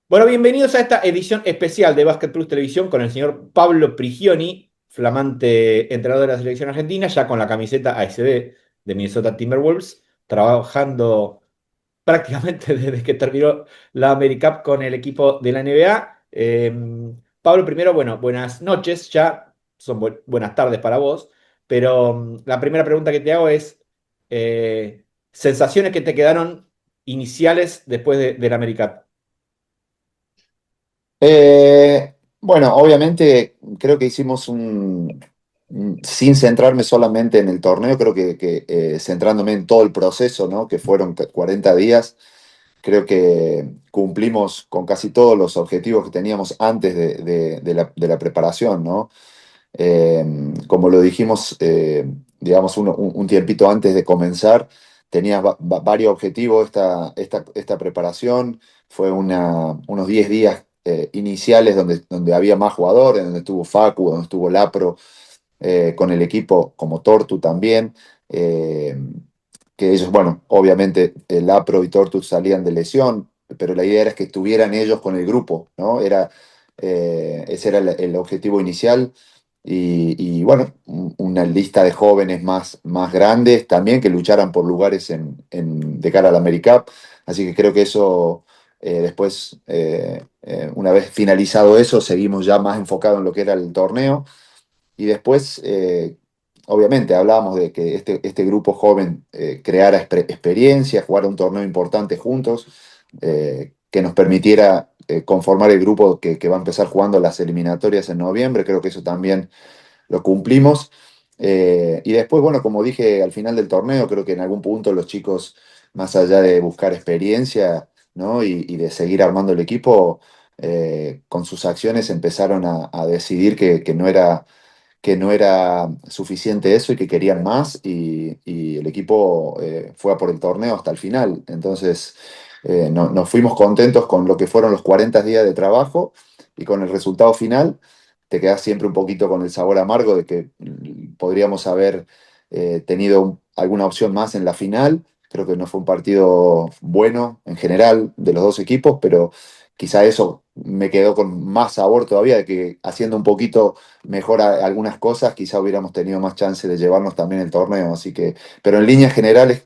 Bueno, bienvenidos a esta edición especial de Basket Plus Televisión con el señor Pablo Prigioni, flamante entrenador de la selección argentina, ya con la camiseta ASD de Minnesota Timberwolves, trabajando prácticamente desde que terminó la AmeriCup con el equipo de la NBA. Pablo, primero, bueno, buenas noches, ya son buenas tardes para vos, pero la primera pregunta que te hago es, sensaciones que te quedaron iniciales después de la AmeriCup. Bueno, obviamente creo que sin centrarme solamente en el torneo, creo que centrándome en todo el proceso, ¿no? Que fueron 40 días, creo que cumplimos con casi todos los objetivos que teníamos antes de la preparación, ¿no? Eh, Como lo dijimos, digamos, un tiempito antes de comenzar, tenía varios objetivos esta preparación. Fue unos 10 días iniciales donde había más jugadores, donde estuvo Facu, donde estuvo Lapro, con el equipo como Tortu también. eh, que ellos, bueno, obviamente Lapro y Tortu salían de lesión, pero la idea era que estuvieran ellos con el grupo, ¿no? Ese era el objetivo inicial. Y bueno, una lista de jóvenes más grandes también que lucharan por lugares de cara a la AmeriCup. Así que creo que eso, después, una vez finalizado eso, seguimos ya más enfocados en lo que era el torneo. Y después, obviamente, hablábamos de que este grupo joven creara experiencia, jugara un torneo importante juntos, que nos permitiera conformar el grupo que va a empezar jugando las eliminatorias en noviembre. Creo que eso también lo cumplimos. Y después, bueno, como dije al final del torneo, creo que en algún punto los chicos, más allá de buscar experiencia, ¿no? y de seguir armando el equipo, con sus acciones empezaron a decidir que no era suficiente eso y que querían más y el equipo fue a por el torneo hasta el final. Entonces, nos fuimos contentos con lo que fueron los 40 días de trabajo y con el resultado final. Te quedas siempre un poquito con el sabor amargo de que podríamos haber tenido alguna opción más en la final. Creo que no fue un partido bueno en general de los dos equipos, pero quizá eso me quedó con más sabor todavía de que haciendo un poquito mejor algunas cosas, quizá hubiéramos tenido más chance de llevarnos también el torneo. Así que, pero en líneas generales,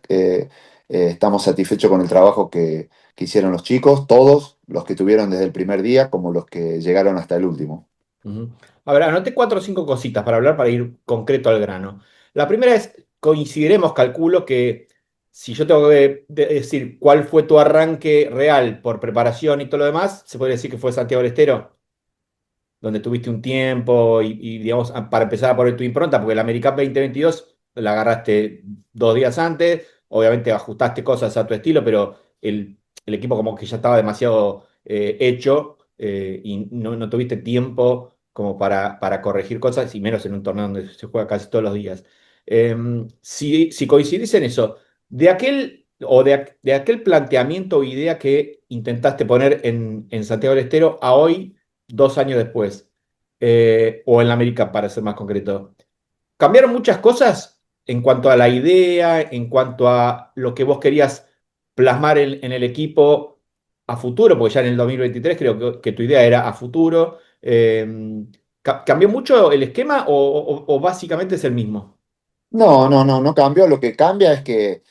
estamos satisfechos con el trabajo que hicieron los chicos, todos los que tuvieron desde el primer día, como los que llegaron hasta el último. Ujú. A ver, anoté cuatro o cinco cositas para hablar, para ir concreto al grano. La primera es, coincidiremos, calculo que si yo tengo que decir cuál fue tu arranque real por preparación y todo lo demás, se puede decir que fue Santiago del Estero, donde tuviste un tiempo digamos, para empezar a poner tu impronta, porque la AmeriCup 2022 la agarraste 2 días antes, obviamente ajustaste cosas a tu estilo, pero el equipo como que ya estaba demasiado hecho, y no tuviste tiempo como para corregir cosas, y menos en un torneo donde se juega casi todos los días. Si coincidís en eso, de aquel planteamiento o idea que intentaste poner en Santiago del Estero a hoy, 2 años después, o en la América, para ser más concreto. ¿Cambiaron muchas cosas en cuanto a la idea, en cuanto a lo que vos querías plasmar en el equipo a futuro? Porque ya en el 2023 creo que tu idea era a futuro. ¿Cambió mucho el esquema o básicamente es el mismo? No, no, no, no cambió. Lo que cambia es que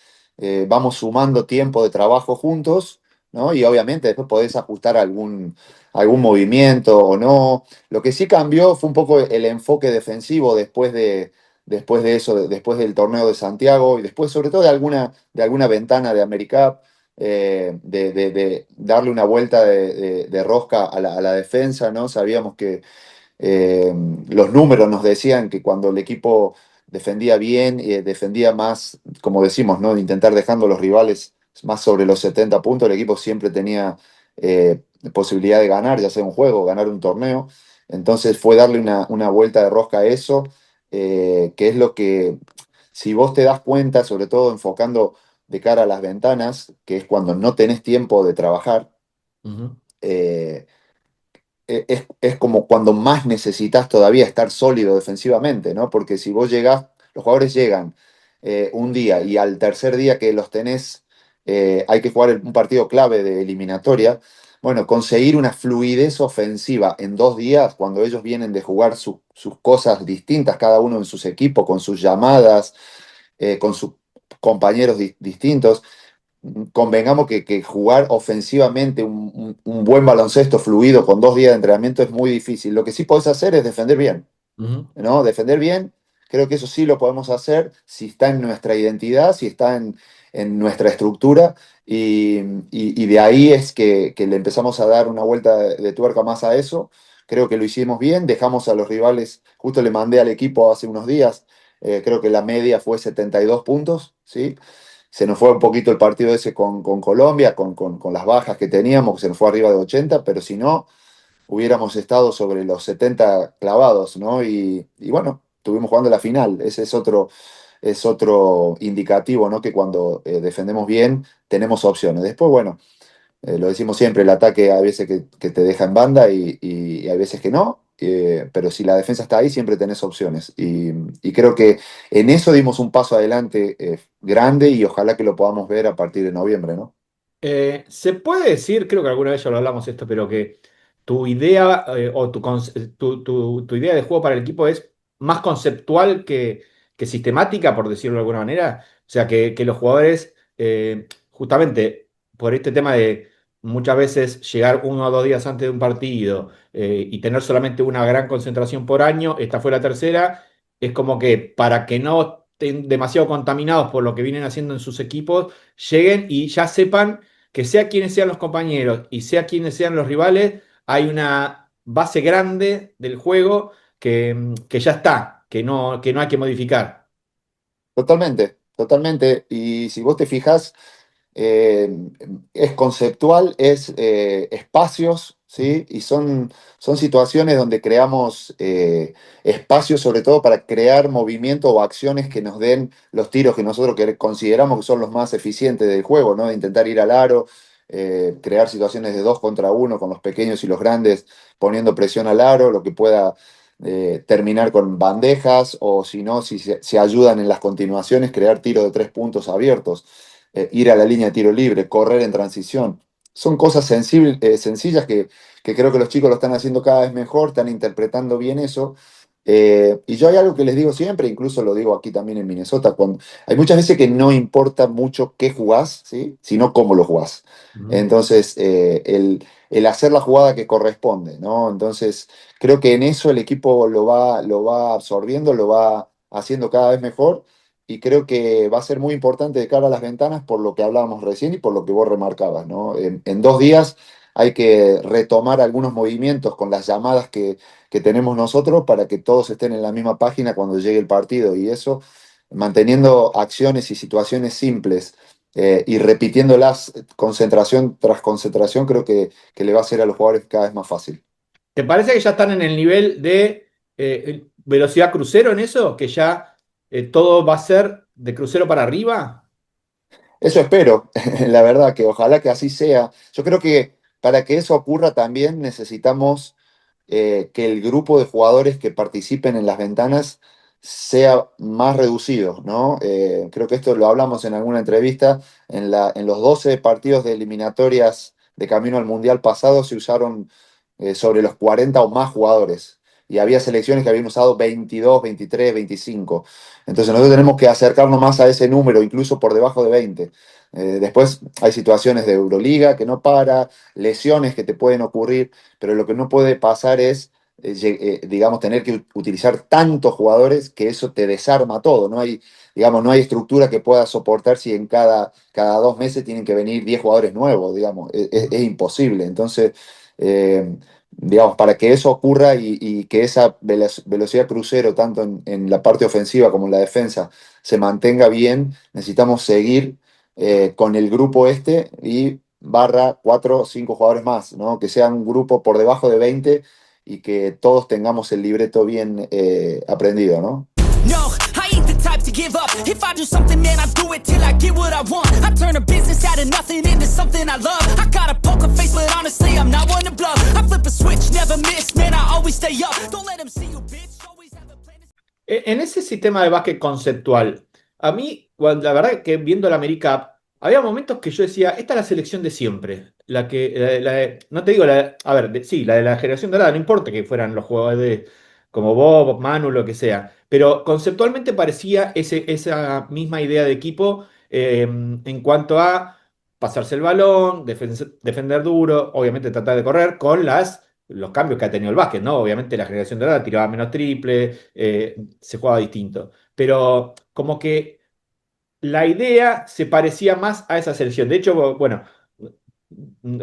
vamos sumando tiempo de trabajo juntos, ¿no? Y obviamente después podés ajustar algún movimiento o no. Lo que sí cambió fue un poco el enfoque defensivo después de eso, después del torneo de Santiago y después sobre todo de alguna ventana de AmeriCup, de darle una vuelta de rosca a la defensa, ¿no? Sabíamos que eh, los números nos decían que cuando el equipo defendía bien, defendía más, como decimos, ¿no? De intentar dejando a los rivales más sobre los 70 puntos, el equipo siempre tenía posibilidad de ganar, ya sea un juego o ganar un torneo. Entonces fue darle una vuelta de rosca a eso, que es lo que, si vos te das cuenta, sobre todo enfocando de cara a las ventanas, que es cuando no tenés tiempo de trabajar, Ujú. eh, es como cuando más necesitas todavía estar sólido defensivamente, ¿no? Porque si vos llegás, los jugadores llegan un día y al tercer día que los tenés, hay que jugar un partido clave de eliminatoria. Bueno, conseguir una fluidez ofensiva en 2 días, cuando ellos vienen de jugar sus cosas distintas, cada uno en sus equipos, con sus llamadas, con sus compañeros distintos. Convengamos que jugar ofensivamente un buen baloncesto fluido con 2 días de entrenamiento es muy difícil. Lo que sí podés hacer es defender bien. Ujú. ¿No? Defender bien, creo que eso sí lo podemos hacer si está en nuestra identidad, si está en nuestra estructura, y de ahí es que le empezamos a dar una vuelta de tuerca más a eso. Creo que lo hicimos bien, dejamos a los rivales, justo le mandé al equipo hace unos días, creo que la media fue 72 puntos, ¿sí? Se nos fue un poquito el partido ese con Colombia, con las bajas que teníamos, que se nos fue arriba de 80, pero si no, hubiéramos estado sobre los 70 clavados, ¿no? Y bueno, estuvimos jugando la final. Ese es otro indicativo, ¿no? Que cuando defendemos bien, tenemos opciones. Después, bueno, lo decimos siempre, el ataque hay veces que te deja en banda y hay veces que no. Pero si la defensa está ahí, siempre tenés opciones. Y creo que en eso dimos un paso adelante grande y ojalá que lo podamos ver a partir de noviembre, ¿no? Se puede decir, creo que alguna vez ya lo hablamos esto, pero que tu idea o tu idea de juego para el equipo es más conceptual que sistemática, por decirlo de alguna manera. O sea, que los jugadores, justamente por este tema de muchas veces llegar 1 o 2 días antes de un partido y tener solamente una gran concentración por año, esta fue la tercera, es como que para que no estén demasiado contaminados por lo que vienen haciendo en sus equipos, lleguen y ya sepan que sea quienes sean los compañeros y sea quienes sean los rivales, hay una base grande del juego que ya está, que no hay que modificar. Totalmente, totalmente. Y si vos te fijas, eh, es conceptual, es espacios, ¿sí? Y son situaciones donde creamos espacios, sobre todo para crear movimiento o acciones que nos den los tiros que nosotros consideramos que son los más eficientes del juego, ¿no? Intentar ir al aro, crear situaciones de 2 contra 1 con los pequeños y los grandes, poniendo presión al aro, lo que pueda terminar con bandejas, o si no, si se ayudan en las continuaciones, crear tiros de 3 puntos abiertos, ir a la línea de tiro libre, correr en transición. Son cosas sencillas que creo que los chicos lo están haciendo cada vez mejor, están interpretando bien eso. Y yo hay algo que les digo siempre, incluso lo digo aquí también en Minnesota, cuando hay muchas veces que no importa mucho qué jugás, ¿sí? Sino cómo lo jugás. Ujú. Entonces, el hacer la jugada que corresponde, ¿no? Entonces, creo que en eso el equipo lo va absorbiendo, lo va haciendo cada vez mejor, y creo que va a ser muy importante de cara a las ventanas por lo que hablábamos recién y por lo que vos remarcabas, ¿no? En 2 días hay que retomar algunos movimientos con las llamadas que tenemos nosotros para que todos estén en la misma página cuando llegue el partido, y eso, manteniendo acciones y situaciones simples y repitiéndolas concentración tras concentración, creo que le va a hacer a los jugadores cada vez más fácil. ¿Te parece que ya están en el nivel de velocidad crucero en eso? ¿Que ya todo va a ser de crucero para arriba? Eso espero, la verdad, que ojalá que así sea. Yo creo que para que eso ocurra también necesitamos que el grupo de jugadores que participen en las ventanas sea más reducido, ¿no? Creo que esto lo hablamos en alguna entrevista. En los 12 partidos de eliminatorias de camino al Mundial pasado se usaron sobre los 40 o más jugadores. Y había selecciones que habían usado 22, 23, 25. Entonces nosotros tenemos que acercarnos más a ese número, incluso por debajo de 20. Después hay situaciones de Euroliga que no para, lesiones que te pueden ocurrir, pero lo que no puede pasar es, digamos, tener que utilizar tantos jugadores que eso te desarma todo. No hay, digamos, no hay estructura que pueda soportar si en cada 2 meses tienen que venir 10 jugadores nuevos, digamos, es imposible. Entonces, digamos, para que eso ocurra y que esa velocidad crucero, tanto en la parte ofensiva como en la defensa, se mantenga bien, necesitamos seguir con el grupo este y barra 4 o 5 jugadores más, ¿no? Que sea un grupo por debajo de 20 y que todos tengamos el libreto bien aprendido, ¿no? No, I ain't the type to give up. If I do something, man, I do it till I get what I want. I turn a business out of nothing into something I love. I got a poker face, but honestly, I'm not one to bluff. I flip a switch, never miss, man, I always stay up. Don't let them see you, bitch. Always have a plan. En ese sistema de básquet conceptual, a mí, la verdad que viendo la AmeriCup, había momentos que yo decía, esta es la selección de siempre. No te digo, a ver, sí, la de la generación dorada, no importa que fueran los jugadores como Bob, Manu, lo que sea, pero conceptualmente parecía esa misma idea de equipo en cuanto a pasarse el balón, defender duro, obviamente tratar de correr con los cambios que ha tenido el básquet, ¿no? Obviamente la generación dorada tiraba menos triple, se jugaba distinto, pero como que la idea se parecía más a esa selección. De hecho, bueno,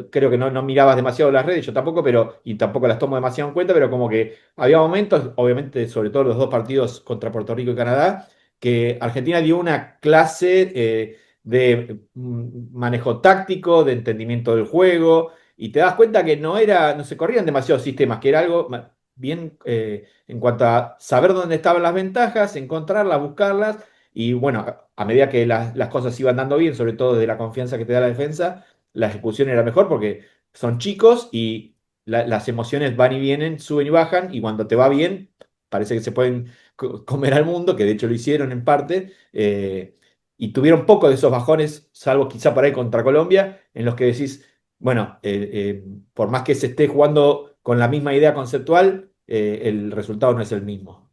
creo que no mirabas demasiado las redes, yo tampoco, y tampoco las tomo demasiado en cuenta, pero como que había momentos, obviamente, sobre todo los dos partidos contra Puerto Rico y Canadá, que Argentina dio una clase de manejo táctico, de entendimiento del juego, y te das cuenta que no se corrían demasiados sistemas, que era algo bien en cuanto a saber dónde estaban las ventajas, encontrarlas, buscarlas y bueno, a medida que las cosas iban dando bien, sobre todo de la confianza que te da la defensa, la ejecución era mejor porque son chicos y las emociones van y vienen, suben y bajan, y cuando te va bien, parece que se pueden comer al mundo, que de hecho lo hicieron en parte, y tuvieron poco de esos bajones, salvo quizá por ahí contra Colombia, en los que decís, bueno, por más que se esté jugando con la misma idea conceptual, el resultado no es el mismo.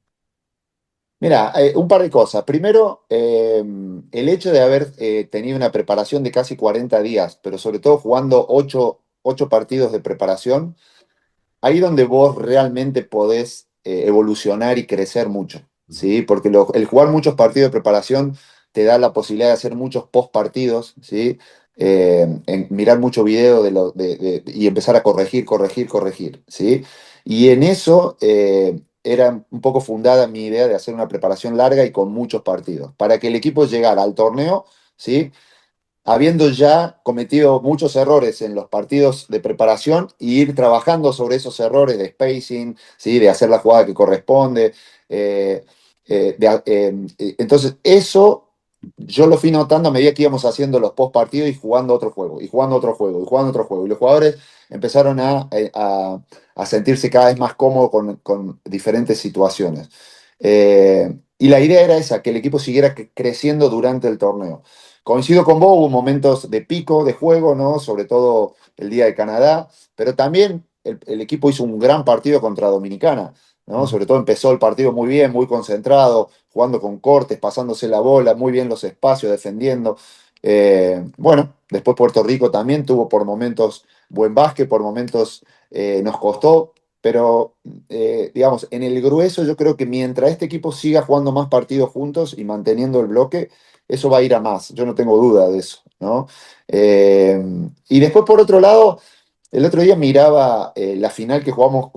Mira, un par de cosas. Primero, el hecho de haber tenido una preparación de casi 40 días, pero sobre todo jugando ocho partidos de preparación, ahí donde vos realmente podés evolucionar y crecer mucho, ¿sí? Porque el jugar muchos partidos de preparación te da la posibilidad de hacer muchos post partidos, ¿sí? Mirar mucho video y empezar a corregir, corregir, corregir, ¿sí? Y en eso era un poco fundada mi idea de hacer una preparación larga y con muchos partidos, para que el equipo llegara al torneo, ¿sí? Habiendo ya cometido muchos errores en los partidos de preparación y ir trabajando sobre esos errores de spacing, ¿sí? De hacer la jugada que corresponde. eh, entonces, eso yo lo fui notando a medida que íbamos haciendo los post partidos y jugando otro juego, y jugando otro juego, y jugando otro juego. Y los jugadores empezaron a sentirse cada vez más cómodos con diferentes situaciones. Y la idea era esa, que el equipo siguiera creciendo durante el torneo. Coincido con vos, hubo momentos de pico de juego, ¿no? Sobre todo el día de Canadá, pero también el equipo hizo un gran partido contra Dominicana, ¿no? Mm. Sobre todo empezó el partido muy bien, muy concentrado, jugando con cortes, pasándose la bola, muy bien los espacios, defendiendo. Bueno, después Puerto Rico también tuvo por momentos buen básquet, por momentos nos costó, pero digamos, en el grueso yo creo que mientras este equipo siga jugando más partidos juntos y manteniendo el bloque, eso va a ir a más, yo no tengo duda de eso, ¿no? Eh, y después, por otro lado, el otro día miraba la final que jugamos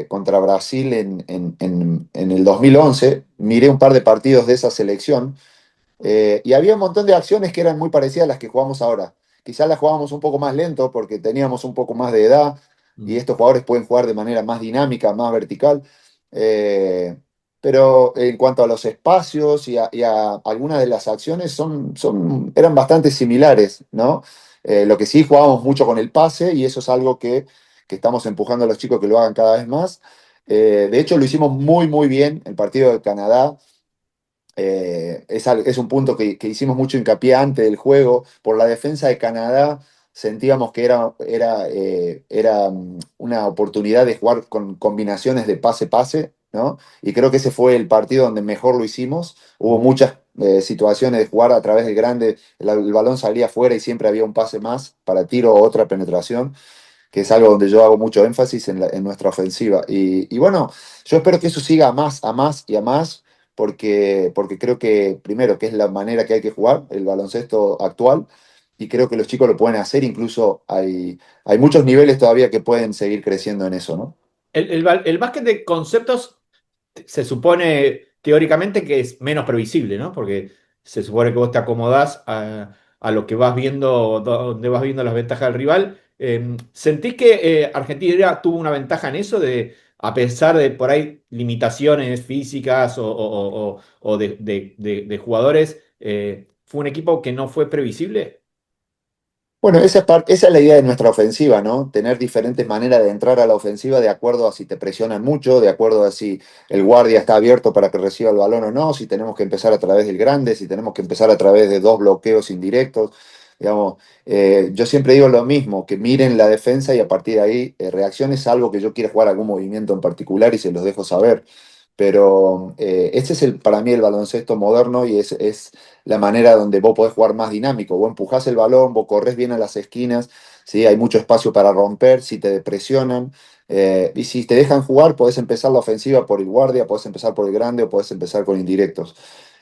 contra Brasil en el 2011, miré un par de partidos de esa selección y había un montón de acciones que eran muy parecidas a las que jugamos ahora. Quizás las jugábamos un poco más lento porque teníamos un poco más de edad y Mm. estos jugadores pueden jugar de manera más dinámica, más vertical. Eh, pero en cuanto a los espacios y a algunas de las acciones eran bastante similares, ¿no? Lo que sí jugábamos mucho con el pase y eso es algo que estamos empujando a los chicos que lo hagan cada vez más. De hecho, lo hicimos muy, muy bien el partido de Canadá. Es un punto que hicimos mucho hincapié antes del juego. Por la defensa de Canadá sentíamos que era una oportunidad de jugar con combinaciones de pase-pase, ¿no? Y creo que ese fue el partido donde mejor lo hicimos. Hubo muchas situaciones de jugar a través del grande, el balón salía afuera y siempre había un pase más para tiro o otra penetración, que es algo donde yo hago mucho énfasis en nuestra ofensiva. Y bueno, yo espero que eso siga a más y a más, porque creo que, primero, que es la manera que hay que jugar el baloncesto actual, y creo que los chicos lo pueden hacer, incluso hay muchos niveles todavía que pueden seguir creciendo en eso, ¿no? El básquet de conceptos se supone teóricamente que es menos previsible, ¿no? Porque se supone que vos te acomodás a lo que vas viendo, donde vas viendo las ventajas del rival. ¿Sentís que Argentina tuvo una ventaja en eso a pesar de por ahí limitaciones físicas o de jugadores, fue un equipo que no fue previsible? Bueno, esa es la idea de nuestra ofensiva, ¿no? Tener diferentes maneras de entrar a la ofensiva de acuerdo a si te presionan mucho, de acuerdo a si el guardia está abierto para que reciba el balón o no, si tenemos que empezar a través del grande, si tenemos que empezar a través de dos bloqueos indirectos. Digamos, yo siempre digo lo mismo, que miren la defensa y a partir de ahí reacciones, salvo que yo quiera jugar algún movimiento en particular y se los dejo saber. Pero este es para mí el baloncesto moderno y es la manera donde vos podés jugar más dinámico. Vos empujás el balón, vos corres bien a las esquinas, ¿sí? Hay mucho espacio para romper, si te depresionan. Y si te dejan jugar, podés empezar la ofensiva por el guardia, podés empezar por el grande o podés empezar con indirectos.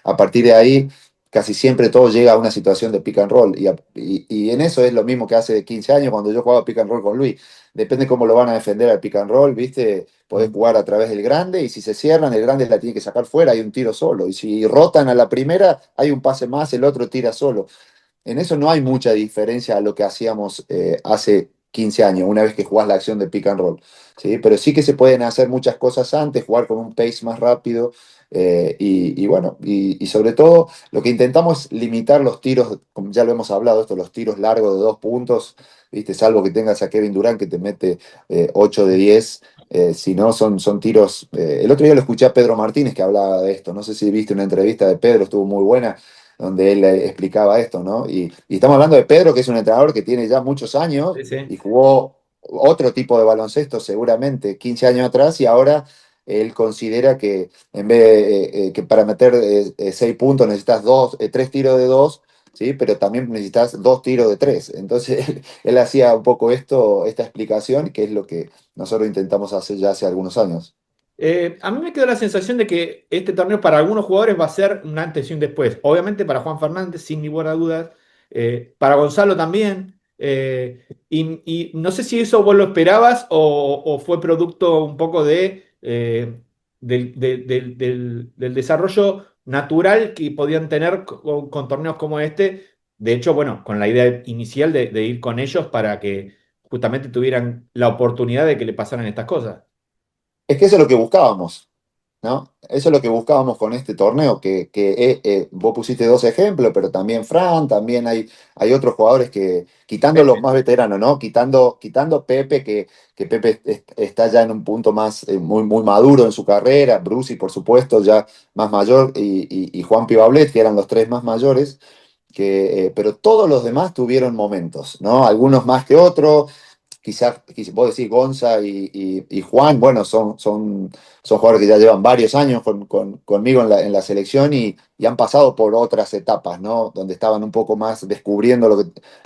A partir de ahí, casi siempre todo llega a una situación de pick and roll. Y en eso es lo mismo que hace 15 años cuando yo jugaba pick and roll con Luis. Depende cómo lo van a defender al pick and roll, ¿viste? Podés Mm. jugar a través del grande y si se cierran, el grande la tiene que sacar fuera, hay un tiro solo. Y si rotan a la primera, hay un pase más, el otro tira solo. En eso no hay mucha diferencia a lo que hacíamos hace 15 años, una vez que jugás la acción de pick and roll. ¿Sí? Pero sí que se pueden hacer muchas cosas antes, jugar con un pace más rápido. Y bueno, y sobre todo lo que intentamos es limitar los tiros, como ya lo hemos hablado, esto, los tiros largos de 2 puntos, ¿viste? Salvo que tengas a Kevin Durant que te mete 8 de 10. Si no, son tiros. El otro día lo escuché a Pedro Martínez que hablaba de esto. No sé si viste una entrevista de Pedro, estuvo muy buena donde él explicaba esto, ¿no? Y estamos hablando de Pedro, que es un entrenador que tiene ya muchos años Sí, sí. y jugó otro tipo de baloncesto seguramente 15 años atrás y ahora él considera que en vez que para meter 6 puntos necesitas 3 tiros de 2, ¿sí? Pero también necesitas 2 tiros de 3. Entonces él hacía un poco esta explicación, que es lo que nosotros intentamos hacer ya hace algunos años. A mí me quedó la sensación de que este torneo para algunos jugadores va a ser un antes y un después. Obviamente para Juan Fernández, sin ninguna duda. Para Gonzalo también. Y no sé si eso vos lo esperabas o fue producto un poco del desarrollo natural que podían tener con torneos como este. De hecho, bueno, con la idea inicial de ir con ellos para que justamente tuvieran la oportunidad de que le pasaran estas cosas. Es que eso es lo que buscábamos. ¿No? Eso es lo que buscábamos con este torneo, que vos pusiste 2 ejemplos, pero también Fran, también hay otros jugadores que, quitando los más veteranos, ¿no? Quitando Pepe, que Pepe está ya en un punto más, muy, muy maduro en su carrera, Bruce, por supuesto, ya más mayor, y Juan Pibablet, que eran los 3 más mayores, pero todos los demás tuvieron momentos, ¿no? Algunos más que otros. Quizás vos decís Gonza y Juan, bueno, son jugadores que ya llevan varios años conmigo en la selección y han pasado por otras etapas, ¿no? Donde estaban un poco más descubriendo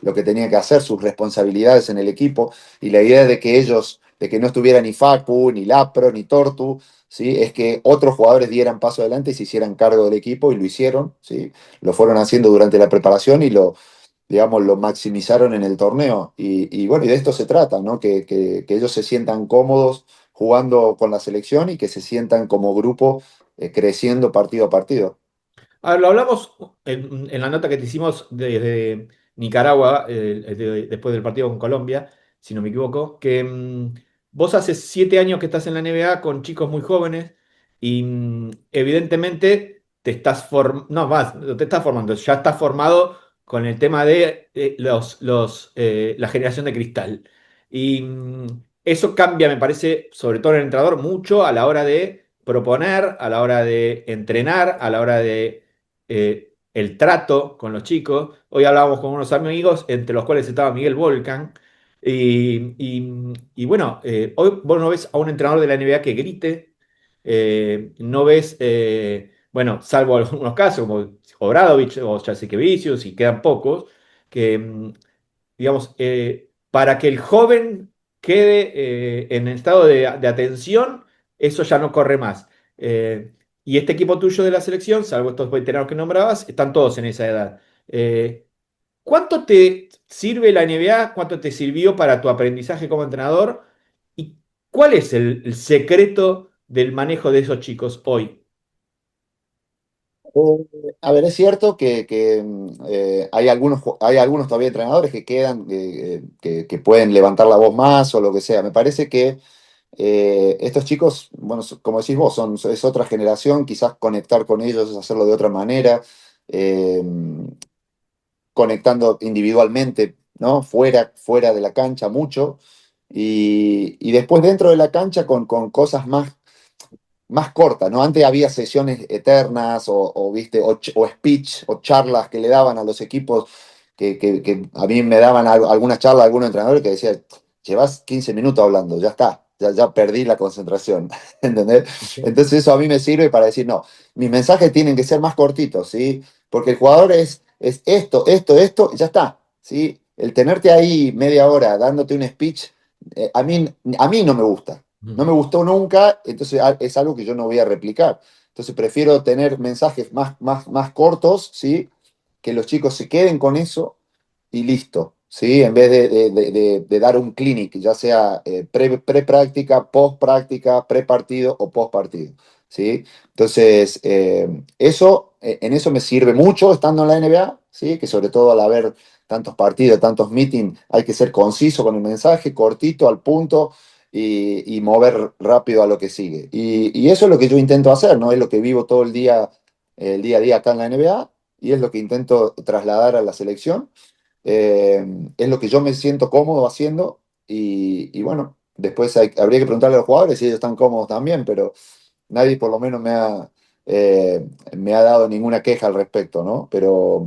lo que tenían que hacer, sus responsabilidades en el equipo. Y la idea de que ellos, de que no estuviera ni Facu, ni Lapro, ni Tortu, ¿sí? Es que otros jugadores dieran paso adelante y se hicieran cargo del equipo y lo hicieron, ¿sí? Lo fueron haciendo durante la preparación y digamos, lo maximizaron en el torneo. Y bueno, y de esto se trata, ¿no? Que ellos se sientan cómodos jugando con la selección y que se sientan como grupo creciendo partido a partido. A ver, lo hablamos en la nota que te hicimos desde Nicaragua, después del partido con Colombia, si no me equivoco, que vos hace 7 años que estás en la NBA con chicos muy jóvenes y evidentemente te estás formando, no más, no te estás formando, ya estás formado con el tema de la generación de cristal. Y eso cambia, me parece, sobre todo en el entrenador, mucho a la hora de proponer, a la hora de entrenar, a la hora de el trato con los chicos. Hoy hablábamos con unos amigos, entre los cuales estaba Miguel Volcan. Y bueno, hoy vos no ves a un entrenador de la NBA que grite, no ves, bueno, salvo algunos casos como Obradovic o Jasikevičius, y quedan pocos, que, digamos, para que el joven quede en estado de atención, eso ya no corre más. Y este equipo tuyo de la selección, salvo estos veteranos que nombrabas, están todos en esa edad. ¿Cuánto te sirve la NBA? ¿Cuánto te sirvió para tu aprendizaje como entrenador? ¿Y cuál es el secreto del manejo de esos chicos hoy? A ver, es cierto que hay algunos todavía entrenadores que quedan, que pueden levantar la voz más o lo que sea. Me parece que estos chicos, bueno, como decís vos, es otra generación, quizás conectar con ellos es hacerlo de otra manera. eh, Conectando individualmente, ¿no? Fuera de la cancha mucho. Y después dentro de la cancha con cosas más cortas, ¿no? Antes había sesiones eternas ¿viste? O speech o charlas que le daban a los equipos que a mí me daban algunas charlas, algunos entrenadores que decían, llevas 15 minutos hablando, ya está, ya perdí la concentración, ¿entendés? Sí. Entonces eso a mí me sirve para decir, no, mis mensajes tienen que ser más cortitos, ¿sí? Porque el jugador es esto, y ya está, ¿sí? El tenerte ahí media hora dándote un speech, a mí no me gusta, no me Ujú. gustó nunca, entonces es algo que yo no voy a replicar. Entonces prefiero tener mensajes más cortos, ¿sí? Que los chicos se queden con eso y listo, ¿sí? En vez de dar un clinic, ya sea pre-práctica, post-práctica, pre-partido o post-partido, ¿sí? Entonces, en eso me sirve mucho estando en la NBA, ¿sí? Que sobre todo al haber tantos partidos, tantos meetings, hay que ser conciso con el mensaje, cortito, al punto. Y mover rápido a lo que sigue. Y eso es lo que yo intento hacer, ¿no? Es lo que vivo todo el día a día acá en la NBA, y es lo que intento trasladar a la selección. Eh, es lo que yo me siento cómodo haciendo y bueno, después habría que preguntarle a los jugadores si ellos están cómodos también, pero nadie por lo menos me ha dado ninguna queja al respecto, ¿no? Pero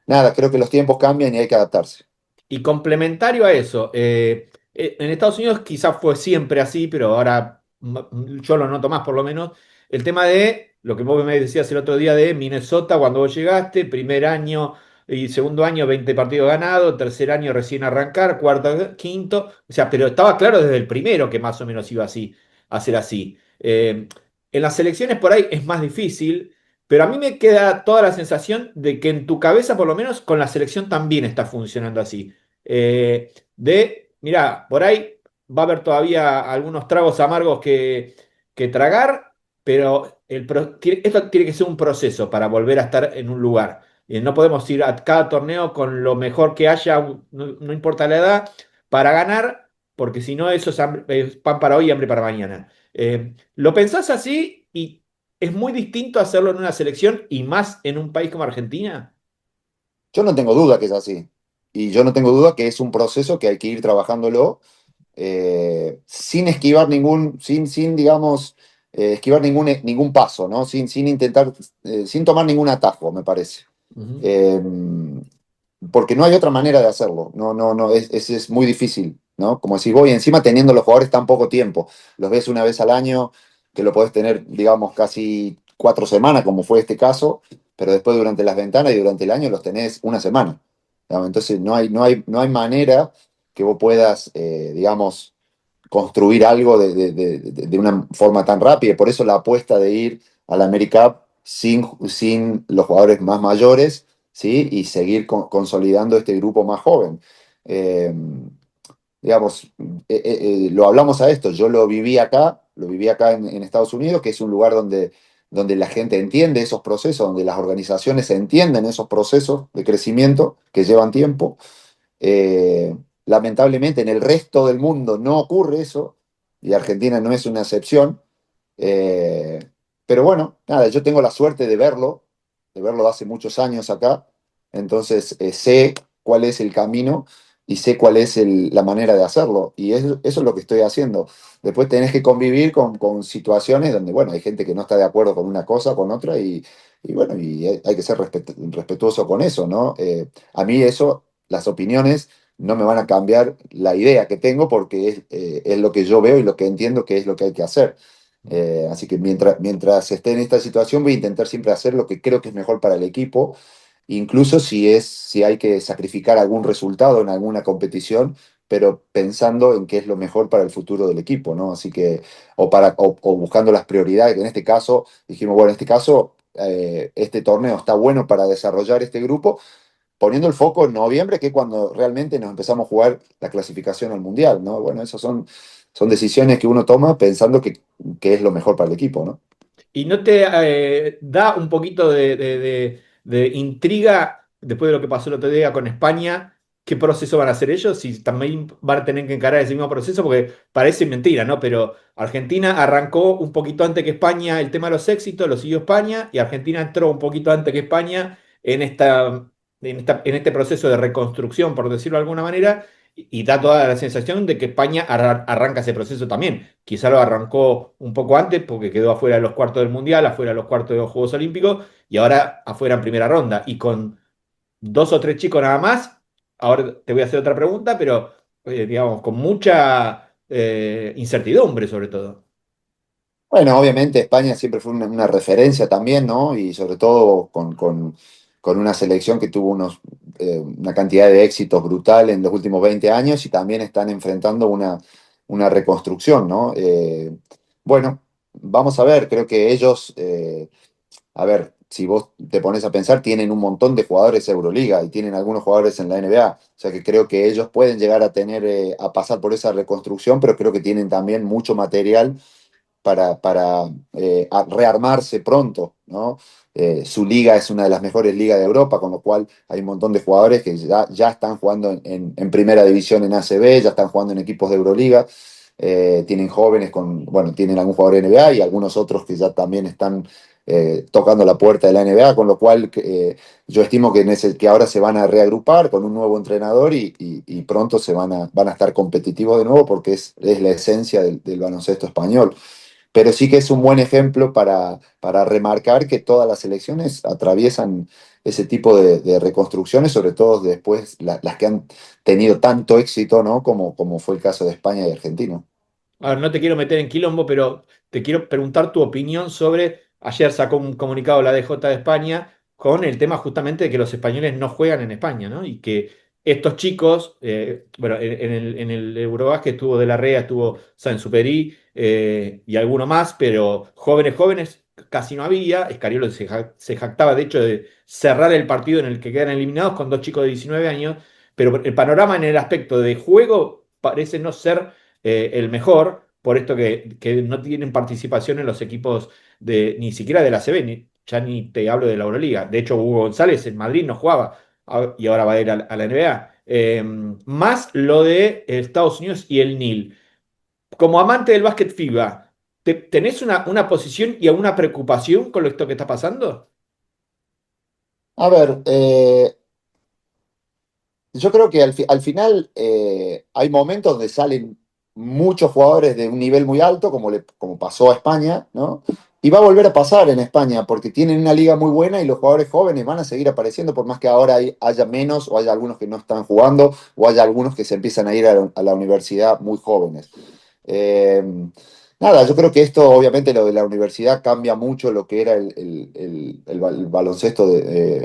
nada, creo que los tiempos cambian y hay que adaptarse. Y complementario a eso, en Estados Unidos quizás fue siempre así, pero ahora yo lo noto más por lo menos, el tema de lo que vos me decías el otro día de Minnesota cuando vos llegaste, primer año y segundo año 20 partidos ganados, tercer año recién arrancar, cuarto, quinto, o sea, pero estaba claro desde el primero que más o menos iba así, a ser así. En las selecciones por ahí es más difícil. Pero a mí me queda toda la sensación de que en tu cabeza, por lo menos, con la selección también está funcionando así. Mira, por ahí va a haber todavía algunos tragos amargos que tragar, pero esto tiene que ser un proceso para volver a estar en un lugar. No podemos ir a cada torneo con lo mejor que haya, no importa la edad, para ganar, porque si no, eso es pan para hoy y hambre para mañana. ¿Lo pensás así y es muy distinto hacerlo en una selección y más en un país como Argentina? Yo no tengo duda que es así. Y yo no tengo duda que es un proceso que hay que ir trabajándolo sin esquivar digamos, esquivar ningún paso, ¿no? Sin intentar, sin tomar ningún atajo, me parece. Ujú. Eh, Porque no hay otra manera de hacerlo. No, es muy difícil, ¿no? Como decís, voy encima teniendo los jugadores tan poco tiempo. Los ves una vez al año, que lo podés tener, digamos, casi 4 semanas, como fue este caso, pero después durante las ventanas y durante el año los tenés una semana. ¿No? Entonces no hay manera que vos puedas, digamos, construir algo de una forma tan rápida. Por eso la apuesta de ir a la AmeriCup sin los jugadores más mayores, ¿sí? Y seguir consolidando este grupo más joven. Eh, digamos, lo hablamos a esto, yo lo viví acá en Estados Unidos, que es un lugar donde la gente entiende esos procesos, donde las organizaciones entienden esos procesos de crecimiento que llevan tiempo. Eh, Lamentablemente en el resto del mundo no ocurre eso, y Argentina no es una excepción. Eh, pero bueno, nada, yo tengo la suerte de verlo hace muchos años acá, entonces sé cuál es el camino y sé cuál es la manera de hacerlo, y eso es lo que estoy haciendo. Después tenés que convivir con situaciones donde, bueno, hay gente que no está de acuerdo con una cosa o con otra, y bueno, y hay que ser respetuoso con eso, ¿no? A mí eso, las opiniones no me van a cambiar la idea que tengo porque es lo que yo veo y lo que entiendo que es lo que hay que hacer. Así que mientras esté en esta situación voy a intentar siempre hacer lo que creo que es mejor para el equipo, incluso si hay que sacrificar algún resultado en alguna competición, pero pensando en qué es lo mejor para el futuro del equipo, ¿no? Así que, o buscando las prioridades, que en este caso dijimos, bueno, en este caso, este torneo está bueno para desarrollar este grupo, poniendo el foco en noviembre, que es cuando realmente nos empezamos a jugar la clasificación al Mundial, ¿no? Bueno, esas son decisiones que uno toma pensando que es lo mejor para el equipo, ¿no? ¿Y no te da un poquito de intriga después de lo que pasó el otro día con España? ¿Qué proceso van a hacer ellos? Si también van a tener que encarar ese mismo proceso, porque parece mentira, ¿no? Pero Argentina arrancó un poquito antes que España el tema de los éxitos, lo siguió España, y Argentina entró un poquito antes que España en este proceso de reconstrucción, por decirlo de alguna manera, y da toda la sensación de que España arranca ese proceso también. Quizá lo arrancó un poco antes porque quedó afuera de los cuartos del Mundial, afuera de los cuartos de los Juegos Olímpicos y ahora afuera en primera ronda. Y con dos o tres chicos nada más. Ahora te voy a hacer otra pregunta, pero digamos, con mucha incertidumbre sobre todo. Bueno, obviamente España siempre fue una referencia también, ¿no? Y sobre todo con una selección que tuvo una cantidad de éxitos brutal en los últimos 20 años y también están enfrentando una reconstrucción, ¿no? Bueno, vamos a ver, creo que ellos, a ver, si vos te pones a pensar, tienen un montón de jugadores Euroliga y tienen algunos jugadores en la NBA, o sea que creo que ellos pueden llegar a tener, a pasar por esa reconstrucción, pero creo que tienen también mucho material para rearmarse pronto, ¿no? Su liga es una de las mejores ligas de Europa, con lo cual hay un montón de jugadores que ya están jugando en primera división en ACB, ya están jugando en equipos de Euroliga, tienen jóvenes bueno, tienen algún jugador de NBA y algunos otros que ya también están tocando la puerta de la NBA, con lo cual yo estimo que ahora se van a reagrupar con un nuevo entrenador y pronto van a estar competitivos de nuevo porque es la esencia del baloncesto español. Pero sí que es un buen ejemplo para remarcar que todas las elecciones atraviesan ese tipo de reconstrucciones, sobre todo después las que han tenido tanto éxito, ¿no? Como fue el caso de España y Argentina. A ver, no te quiero meter en quilombo, pero te quiero preguntar tu opinión sobre, ayer sacó un comunicado la DJ de España con el tema justamente de que los españoles no juegan en España, ¿no? Y que estos chicos, bueno, en el Eurobásquet estuvo De la Rea, estuvo Sansuperi y alguno más, pero jóvenes, jóvenes casi no había. Escariolo se jactaba, de hecho, de cerrar el partido en el que quedan eliminados con dos chicos de 19 años, pero el panorama en el aspecto de juego parece no ser el mejor, por esto que no tienen participación en los equipos ni siquiera de la CB, ya ni te hablo de la Euroliga. De hecho, Hugo González en Madrid no jugaba y ahora va a ir a la NBA. Más lo de Estados Unidos y el NIL. Como amante del básquet FIBA, ¿tenés una posición y alguna preocupación con esto que está pasando? A ver, yo creo que al final hay momentos donde salen muchos jugadores de un nivel muy alto, como pasó a España, ¿no? Y va a volver a pasar en España, porque tienen una liga muy buena y los jugadores jóvenes van a seguir apareciendo, por más que ahora haya menos, o haya algunos que no están jugando, o haya algunos que se empiezan a ir a la universidad muy jóvenes. Eh, Nada, yo creo que esto, obviamente, lo de la universidad cambia mucho lo que era el baloncesto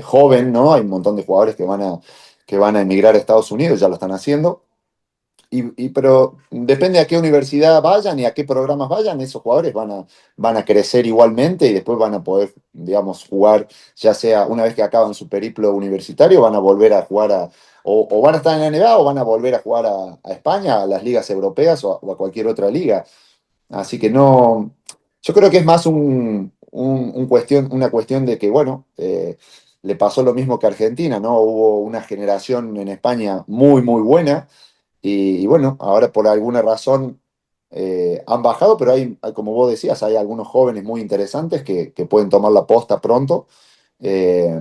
joven, ¿no? Hay un montón de jugadores que van a emigrar a Estados Unidos, ya lo están haciendo. Pero depende a qué universidad vayan y a qué programas vayan, esos jugadores van a crecer igualmente y después van a poder, digamos, jugar, ya sea una vez que acaban su periplo universitario, van a volver a jugar o van a estar en la NBA o van a volver a jugar a España, a las ligas europeas o a cualquier otra liga. Así que no, yo creo que es más una cuestión de que, bueno, le pasó lo mismo que a Argentina, ¿no? Hubo una generación en España muy, muy buena y bueno, ahora por alguna razón han bajado, pero como vos decías, hay algunos jóvenes muy interesantes que pueden tomar la posta pronto. Eh,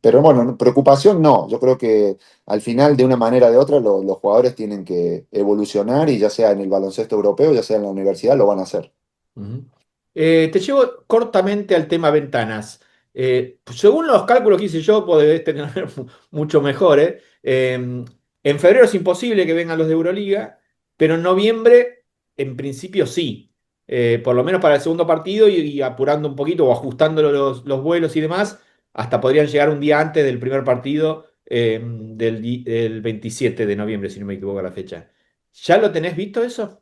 pero bueno, preocupación no. Yo creo que al final, de una manera o de otra, los jugadores tienen que evolucionar y ya sea en el baloncesto europeo, ya sea en la universidad, lo van a hacer. Ujú. Te llevo cortamente al tema ventanas. Según los cálculos que hice yo, podés tener mucho mejor, ¿eh? En febrero es imposible que vengan los de Euroliga, pero en noviembre, en principio sí. Por lo menos para el segundo partido y apurando un poquito o ajustando los vuelos y demás, hasta podrían llegar un día antes del primer partido del 27 de noviembre, si no me equivoco la fecha. ¿Ya lo tenés visto eso?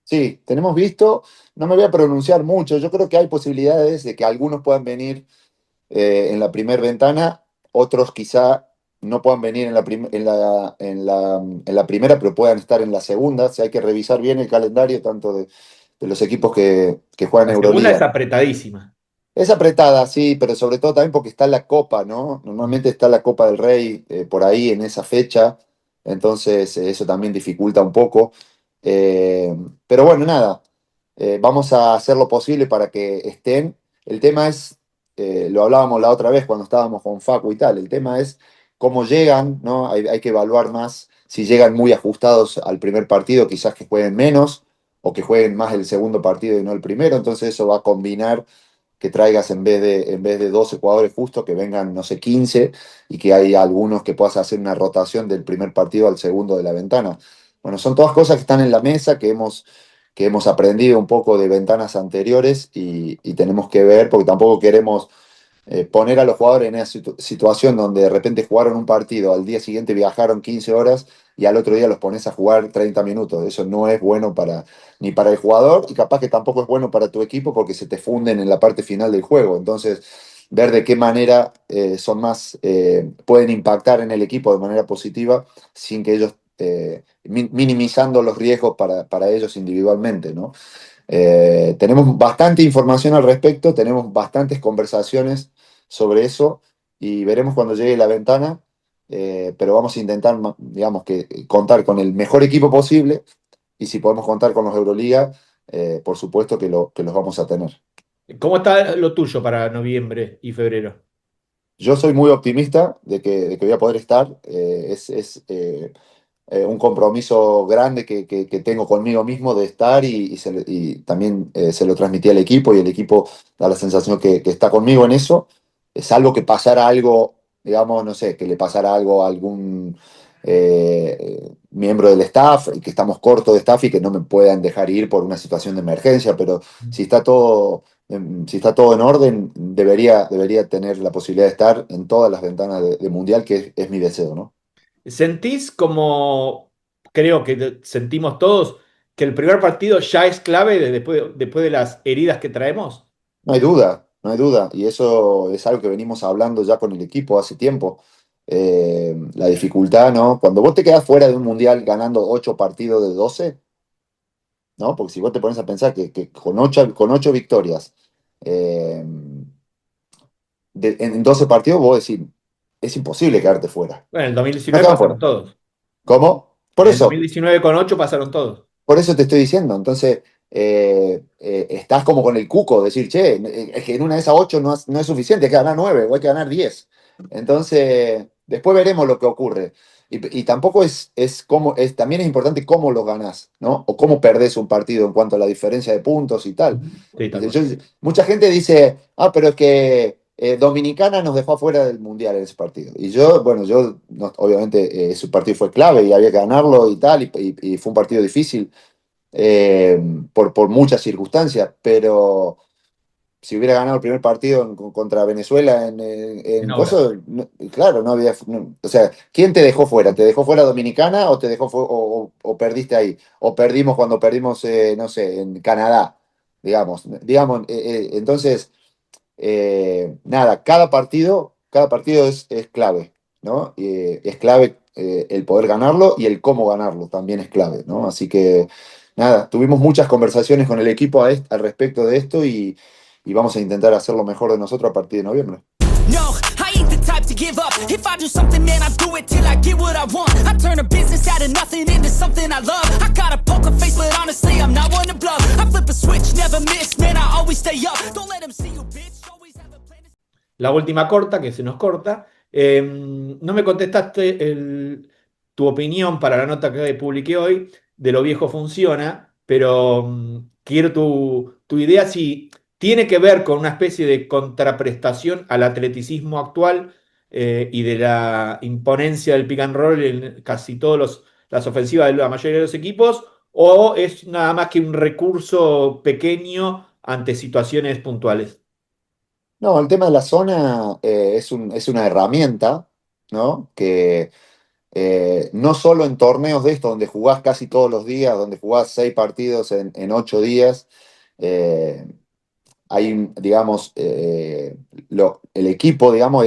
Sí, tenemos visto, no me voy a pronunciar mucho, yo creo que hay posibilidades de que algunos puedan venir en la primera ventana, otros quizá no puedan venir en la primera, pero puedan estar en la segunda. Si hay que revisar bien el calendario tanto de los equipos que juegan La segunda es Euroliga. apretadísima. Es apretada, sí, pero sobre todo también porque está la Copa, ¿no? Ujú. Normalmente está la Copa del Rey por ahí en esa fecha, entonces eso también dificulta un poco. Eh, pero bueno, nada, vamos a hacer lo posible para que estén. El tema es, lo hablábamos la otra vez cuando estábamos con Facu y tal, el tema es cómo llegan, ¿no? Hay que evaluar más si llegan muy ajustados al primer partido, quizás que jueguen menos o que jueguen más el segundo partido y no el primero, entonces eso va a combinar que traigas en vez de 12 jugadores justos, que vengan, no sé, 15 y que hay algunos que puedas hacer una rotación del primer partido al segundo de la ventana. Bueno, son todas cosas que están en la mesa, que hemos aprendido un poco de ventanas anteriores y tenemos que ver, porque tampoco queremos poner a los jugadores en esa situación donde de repente jugaron un partido, al día siguiente viajaron 15 horas y al otro día los pones a jugar 30 minutos. Eso no es bueno ni para el jugador y capaz que tampoco es bueno para tu equipo porque se te funden en la parte final del juego. Entonces, ver de qué manera pueden impactar en el equipo de manera positiva sin que ellos, minimizando los riesgos para ellos individualmente, ¿no? Tenemos bastante información al respecto, tenemos bastantes conversaciones sobre eso y veremos cuando llegue la ventana, pero vamos a intentar, digamos, que contar con el mejor equipo posible y si podemos contar con los Euroliga, por supuesto que los vamos a tener. ¿Cómo está lo tuyo para noviembre y febrero? Yo soy muy optimista de que voy a poder estar. Un compromiso grande que tengo conmigo mismo de estar y también se lo transmití al equipo y el equipo da la sensación que está conmigo en eso. Salvo que pasara algo, digamos, no sé, que le pasara algo a algún miembro del staff y que estamos cortos de staff y que no me puedan dejar ir por una situación de emergencia, pero si está todo en orden, debería tener la posibilidad de estar en todas las ventanas de Mundial, que es mi deseo, ¿no? ¿Sentís como, creo que sentimos todos, que el primer partido ya es clave después de las heridas que traemos? No hay duda, no hay duda. Y eso es algo que venimos hablando ya con el equipo hace tiempo. La dificultad, ¿no? Cuando vos te quedás fuera de un mundial ganando 8 partidos de 12, ¿no? Porque si vos te pones a pensar que con 8 victorias eh, en 12 partidos, vos decís, es imposible quedarte fuera. Bueno, en el No 2019 quedan fuera. pasaron todos. ¿Cómo? En el 2019 con 8 pasaron todos. Por eso te estoy diciendo. Entonces, estás como con el cuco, decir, che, es que en una de esas 8 no es suficiente, hay que ganar 9 o hay que ganar 10. Entonces, después veremos lo que ocurre. Y tampoco también es importante cómo los ganás, ¿no? O cómo perdés un partido en cuanto a la diferencia de puntos y tal. Sí, tal cual. Mucha gente dice, pero es que Dominicana nos dejó afuera del Mundial en ese partido. Y bueno, obviamente ese partido fue clave y había que ganarlo y tal, y fue un partido difícil eh, por muchas circunstancias, pero si hubiera ganado el primer partido contra Venezuela En en obras. Kosovo, claro, no había. O sea, ¿quién te dejó fuera? ¿Te dejó fuera Dominicana o te dejó o perdiste ahí? O perdimos cuando perdimos, no sé, en Canadá, digamos, entonces, nada, cada partido es clave, ¿no? Es clave el poder ganarlo y el cómo ganarlo también es clave, ¿no? Así que, nada, tuvimos muchas conversaciones con el equipo al respecto de esto y vamos a intentar hacer lo mejor de nosotros a partir de noviembre. No, I ain't the type to give up. If I do something, man, I do it till I get what I want. I turn a business out of nothing into something I love. I got a poker face, but honestly, I'm not one to bluff. I flip a switch, never miss, man, I always stay up. Don't let them see you, bitch. Always have a plan. La última corta, que se nos corta. No me contestaste tu opinión para la nota que publiqué hoy de Lo Viejo Funciona, pero quiero tu idea si tiene que ver con una especie de contraprestación al atleticismo actual y de la imponencia del pick and roll en casi todas las ofensivas de la mayoría de los equipos, o es nada más que un recurso pequeño ante situaciones puntuales. No, el tema de la zona es una herramienta, ¿no? Que no solo en torneos de estos, donde jugás casi todos los días, donde jugás 6 partidos en 8 días, eh, hay, digamos, el equipo, digamos,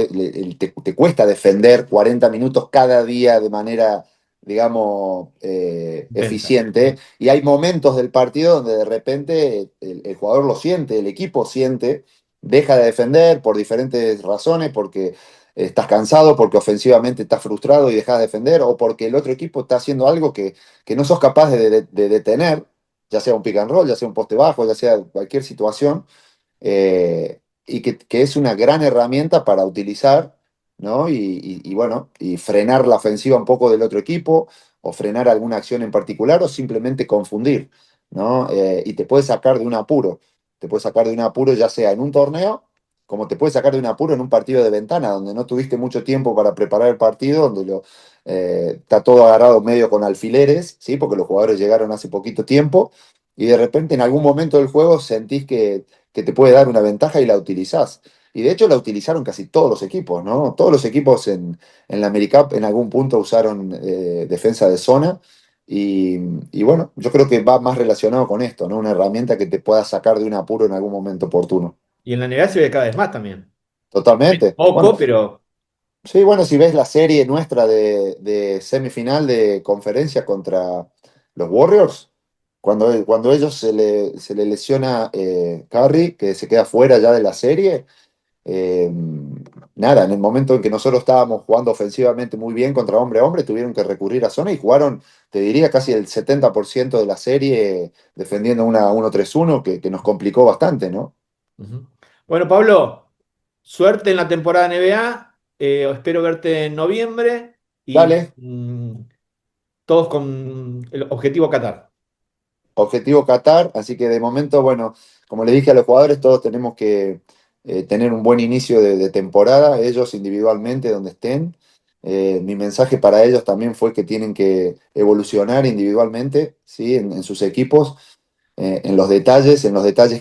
te cuesta defender 40 minutos cada día de manera, digamos, Intensa. eficiente. Y hay momentos del partido donde de repente el jugador lo siente, el equipo siente, deja de defender por diferentes razones, porque estás cansado, porque ofensivamente estás frustrado y dejas de defender, o porque el otro equipo está haciendo algo que no sos capaz de detener, ya sea un pick and roll, ya sea un poste bajo, ya sea cualquier situación y que es una gran herramienta para utilizar, ¿no? Bueno, y frenar la ofensiva un poco del otro equipo, o frenar alguna acción en particular, o simplemente confundir, ¿no? Y te puede sacar de un apuro. te puede sacar de un apuro, ya sea en un torneo, como te puede sacar de un apuro en un partido de ventana, donde no tuviste mucho tiempo para preparar el partido, donde está todo agarrado medio con alfileres, ¿sí? Porque los jugadores llegaron hace poquito tiempo, y de repente en algún momento del juego sentís que te puede dar una ventaja y la utilizás. Y de hecho la utilizaron casi todos los equipos, ¿no? Todos los equipos en la AmeriCup en algún punto usaron defensa de zona. Y, y bueno, yo creo que va más relacionado con esto, ¿no? Una herramienta que te pueda sacar de un apuro en algún momento oportuno. Y en la NBA se ve cada vez más también. Totalmente. Bueno, Poco, pero... sí, bueno, si ves la serie nuestra de semifinal de conferencia contra los Warriors, cuando ellos se le lesiona Curry, que se queda fuera ya de la serie, eh, nada, en el momento en que nosotros estábamos jugando ofensivamente muy bien contra hombre a hombre, tuvieron que recurrir a zona y jugaron, te diría, casi el 70% de la serie defendiendo una 1-3-1 que nos complicó bastante, ¿no? Ujú. Bueno, Pablo, suerte en la temporada NBA. Espero verte en noviembre y Dale, todos con el objetivo Qatar. objetivo Qatar, así que de momento, bueno, como le dije a los jugadores, todos tenemos que tener un buen inicio de temporada, ellos individualmente donde estén. Mi mensaje para ellos también fue que tienen que evolucionar individualmente, ¿sí? En sus equipos, en los detalles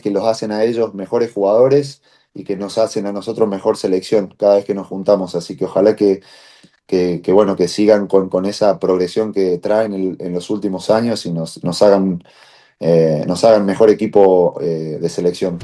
que los hacen a ellos mejores jugadores y que nos hacen a nosotros mejor selección cada vez que nos juntamos. Así que ojalá bueno, que sigan con esa progresión que traen en los últimos años y nos hagan mejor equipo de selección.